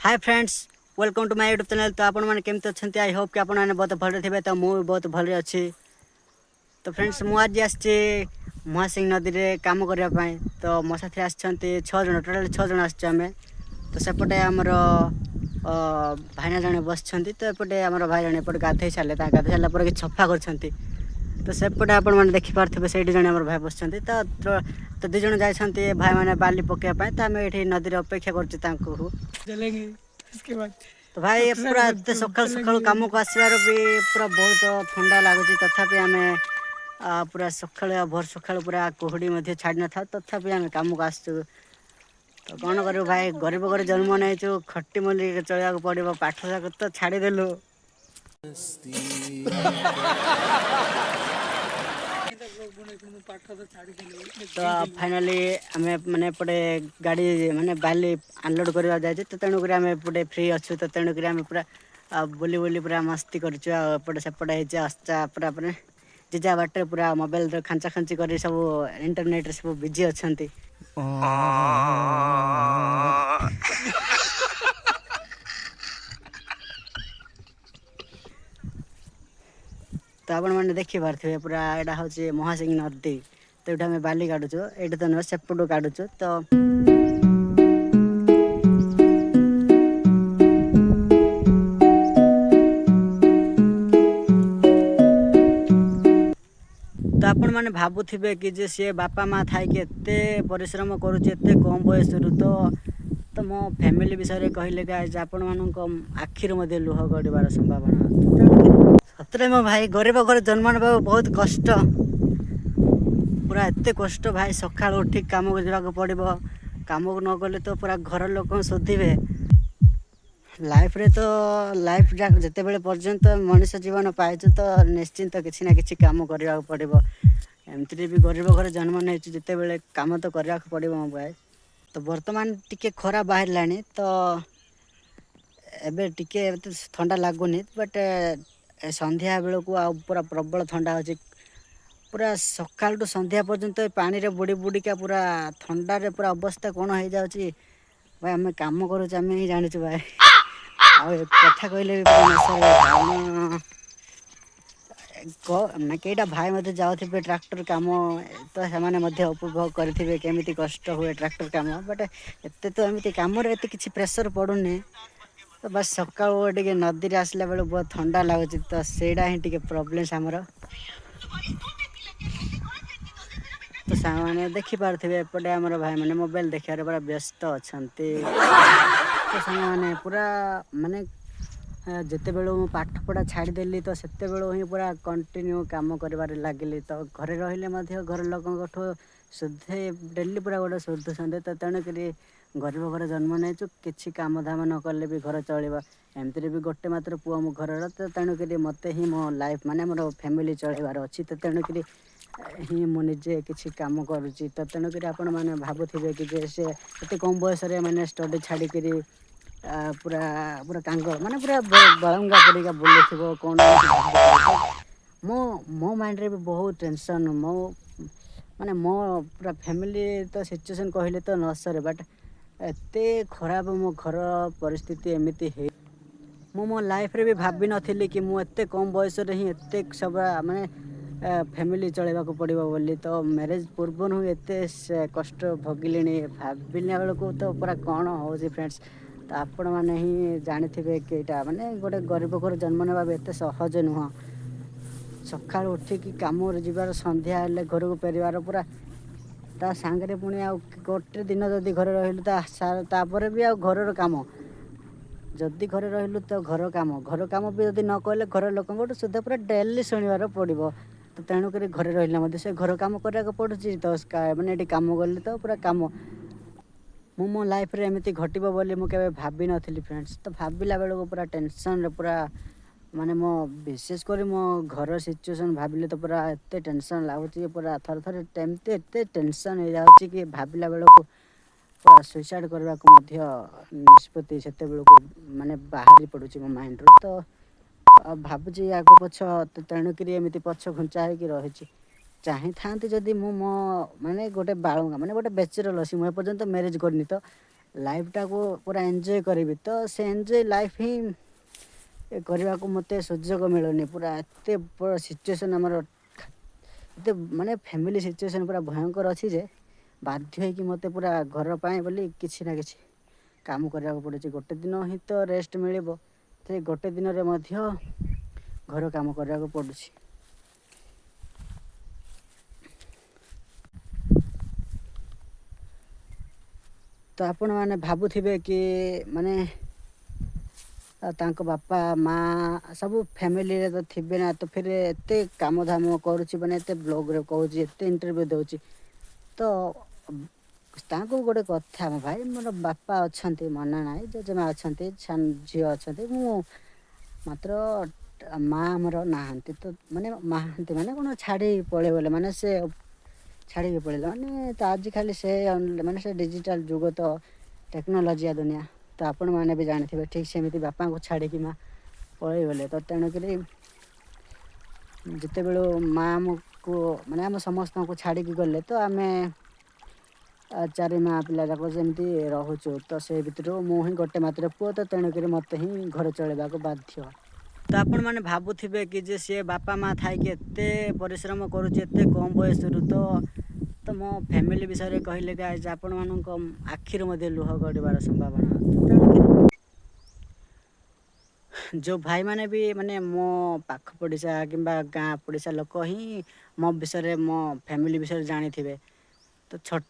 Hi friends, welcome to my YouTube channel. तो आपण मैंने केमती अच्छे? आई होप कि आपण मैंने बहुत भले थे। तो मुझे बहुत भले अच्छी। तो फ्रेंड्स मुझे आज महासिंह नदी में कम करने। तो मो साथी आसछन्ति 6 जन, टोटाल 6 जन आम। तो सेपटे आमर भाईना जड़े बस। तो एपटे आम भाई जन एपटे गाधे सारे गाधे सारापर कि सफा कर। तो सेपटे आपण मैंने देखिपे से जन आम भाई बस। तो दी जन जाइए भाई मैंने बाली पकड़ापी। तो आम ये नदी में अपेक्षा कर। तो भाई पूरा एत सका सका कम को आसबार भी पूरा बहुत ठंडा लगुच। तथापि आम पूरा सका भोर सका पूरा कुहुड़ी छाड़ न था। तथापि आम कम को आसु। तो कौन कर भाई, गरीब घर जन्म नहीं खटी मल्ली चलवाक पड़ो। पाठ तो छाड़देलु। तो फाइनाली आम मैंने एपटे गाड़ी माने बाली अनलोड करवा जाए। तो तेणुक आम एपटे फ्री अच्छु। तो तेणुक आम पूरा बुली बुली पूरा मस्ती करपटे सेपटे आस्ता पूरा जेजा बाटे पूरा मोबाइल खांचा खांची कर सब इंटरनेट सब बिजी अच्छा। तो आपण मैंने देखी पारे पूरा यहाँ हूँ महासिंह नदी। तो ये बाली काटुचु, ये तो नुह सेपटू काटुचु। तो आपण मैंने भावुवे कि जे सी बापा माँ थाई एते परिश्रम करुचे कम बयस। तो मो फैमिली विषय कहले गाइस आपण मानक आखिर मध्य लुह गड़बार संभावना। सतरे मो भाई गरीब घर जन्म ना बहुत कष्ट। पूरा एत कष्ट भाई, सका उठी कम को जावाक पड़ो। कम को न गले तो पूरा घर लोक शोधे। लाइफ रे तो लाइफ जिते बड़े पर्यंत मनुष्य जीवन पाइछु तो निश्चिंत किसी ना किसी काम करने पड़ो। एमती भी गरीब घर जन्म नहीं जिते बड़े काम तो करने पड़ो मो भाई। तो बर्तमान टिके खरा बाहर लानी। तो एबे टिके ठंडा लगुनि, बट संध्या बेलू पूरा प्रबल ठंडा हो। पूरा सकाल टू संध्या पर्यंत पानी रे बुड़ी बुड़िका पूरा ठंडा रे पूरा अवस्था कौन हो जाऊँगी भाई। आम कम करुच आम ही जाचु भाई। कथा कहले कईटा भाई मत जाऊे ट्रैक्टर कम। तो से उपभोग करेंगे केमी कष्ट हुए ट्रैक्टर कम। बट एत तो एमती कम किसी प्रेसर पड़ूनी। तो बस सका नदी आसला बेलू बहुत ठंडा लगुच। तो सेटा ही टे प्रोब्लेम आमर। तो सामने देखिपे एपटे आम भाई मैंने मोबाइल देखार पूरा व्यस्त अच्छा। तो सामने पूरा माने जिते बेलू मु पाठ पढ़ा छाड़देली तो सेते बेलू ही पूरा कंटिन्यू काम कर लगिली। तो घरे रही घर लोक शुद्धे डेली पूरा गोटे शुद्धुंट। तो तेणुक गरीब घर जन्म नहीं कि कम धाम न कले भी घर चलो। एमती भी गोटे मात्र पुआ मो घर। तो तेणुक मत ही मो लाइफ माने मोर फैमिली चलवार अच्छी। तो तेणुक ही मुझे किसी कम करुच्ची। तो तेणुक आपण मैंने भावुवे कि से एत कम बयस मैंने स्टडी छाड़ी पूरा पूरा कांग माने पूरा बड़ंगा परिका बुलूथ कौन मो मो माइंड रे भी बहुत टेंशन। मो माने मो पूरा फैमिली तो सिचुएशन कहले तो न सर। बट एते खराब मो घर परिस्थिति एमती है। मो लाइफ रे भी भाभी नथिली कि मु एते कम बयस रे ही एते सब माने फैमिली चलवाक पड़ो बोली। तो मैरिज पूर्व ही एते कष्ट भोगिले भाविला बेलू तो पूरा कौन हो फ्रेंड्स। तो आपण मैंने ही जानी कि यहाँ माने गोटे गरीब घर जन्म ना एत सहज नुह। सका उठिकी कम जीवार संध्या हेल्ले घर को फेरबार पूरा ता सांगे पुणी आ गोटे दिन जदि घरे रहिलु तापर भी आ घर काम जदि घरे रहिलु तो घर काम भी जदि न कले घर लोक सुधा पूरा डेली शुणवार पड़ो। तो तेणुक घरे रही से घर काम कराया पड़ुची। तो मैंने ये कम गली तो पूरा कम मो लाइफ रे एमती घटब बोली मुझे भाभी नी फ्रेंड्स। तो भाविला बेलू पूरा टेंशन पूरा माने मो विशेषकर मो घर सिचुएसन भाविले तो पूरा एत टेंशन लगुच। पूरा थर थर एमती एत टेंशन हो जाऊँगी कि भाविला बेलू पूरा सुइसाइड करने को निष्पत्ति से माने बाहरी पड़ुची मो माइंड रू। तो भावुची आग पछ तो तेणुक एमती पछ घुंचा होगी रही। चाही था जदि मो माने गोटे बालुंगा माने गोटे बेचलर अच्छी मुझे पर्यंत मैरिज करनी। तो ଲାଇଫ୍ଟାକୁ ପୁରା ଏନ୍ଜୟ କରିବି ତ ସେ ଏନ୍ଜୟ ଲାଇଫ୍ ହିଁ କରିବାକୁ ମୋତେ ସୁଯୋଗ ମିଳୁନି। ପୁରା ଏତେ ବଡ଼ ସିଚୁଏସନ୍ ଆମର ଏତେ ମାନେ ଫ୍ୟାମିଲି ସିଚୁଏସନ୍ ପୁରା ଭୟଙ୍କର ଅଛି ଯେ ବାଧ୍ୟ ହେଇକି ମୋତେ ପୁରା ଘର ପାଇଁ ବୋଲି କିଛି ନା କିଛି କାମ କରିବାକୁ ପଡ଼ୁଛି। ଗୋଟେ ଦିନ ହିଁ ତ ରେଷ୍ଟ ମିଳିବ, ସେ ଗୋଟେ ଦିନରେ ମଧ୍ୟ ଘର କାମ କରିବାକୁ ପଡ଼ୁଛି। ତ ଆପଣମାନେ ଭାବୁଥିବେ କି ମାନେ ତାଙ୍କ ବାପା ମା ସବୁ ଫ୍ୟାମିଲିରେ ତ ଥିବେ ନା, ତ ଫିର ଏତେ କାମ ଧାମ କରୁଛି ମାନେ ଏତେ ବ୍ଲଗ୍ରେ କହୁଛି, ଏତେ ଇଣ୍ଟରଭ୍ୟୁ ଦେଉଛି। ତ ତାଙ୍କୁ ଗୋଟେ କଥା ଭାଇ, ମୋର ବାପା ଅଛନ୍ତି ମନା ନାହିଁ, ଜେଜେମା ଅଛନ୍ତି, ସାନ ଝିଅ ଅଛନ୍ତି, ମୁଁ ମାତ୍ର ମା ଆମର ନାହାନ୍ତି। ତ ମାନେ ନାହାନ୍ତି ମାନେ କ'ଣ ଛାଡ଼ି ପଳେଇଗଲେ, ମାନେ ସେ ଛାଡ଼ିକି ପଳେଇଲେ ମାନେ ତ ଆଜିକାଲି ସେ ମାନେ ସେ ଡିଜିଟାଲ ଯୁଗ ତ ଟେକ୍ନୋଲୋଜିଆ ଦୁନିଆ। ତ ଆପଣମାନେ ବି ଜାଣିଥିବେ ଠିକ୍ ସେମିତି ବାପାଙ୍କୁ ଛାଡ଼ିକି ମା ପଳେଇଗଲେ। ତ ତେଣୁକରି ଯେତେବେଳୁ ମା ଆମକୁ ମାନେ ଆମ ସମସ୍ତଙ୍କୁ ଛାଡ଼ିକି ଗଲେ ତ ଆମେ ଚାରି ମା ପିଲା ଯାକ ଯେମିତି ରହୁଛୁ। ତ ସେ ଭିତରୁ ମୁଁ ହିଁ ଗୋଟେ ମାତ୍ର ପୁଅ, ତ ତେଣୁକରି ମୋତେ ହିଁ ଘର ଚଳେଇବାକୁ ବାଧ୍ୟ। ତ ଆପଣମାନେ ଭାବୁଥିବେ କି ଯେ ସିଏ ବାପା ମା ଥାଇକି ଏତେ ପରିଶ୍ରମ କରୁଛି ଏତେ କମ୍ ବୟସରୁ। ତ ମୋ ଫ୍ୟାମିଲି ବିଷୟରେ କହିଲେ ଗାଇଜ୍ ଆପଣମାନଙ୍କ ଆଖିରୁ ମଧ୍ୟ ଲୁହ ଗଡ଼ିବାର ସମ୍ଭାବନା। ଯେଉଁ ଭାଇମାନେ ବି ମାନେ ମୋ ପାଖ ପଡ଼ିଶା କିମ୍ବା ଗାଁ ପଡ଼ିଶା ଲୋକ ହିଁ ମୋ ବିଷୟରେ ମୋ ଫ୍ୟାମିଲି ବିଷୟରେ ଜାଣିଥିବେ। ତ ଛୋଟ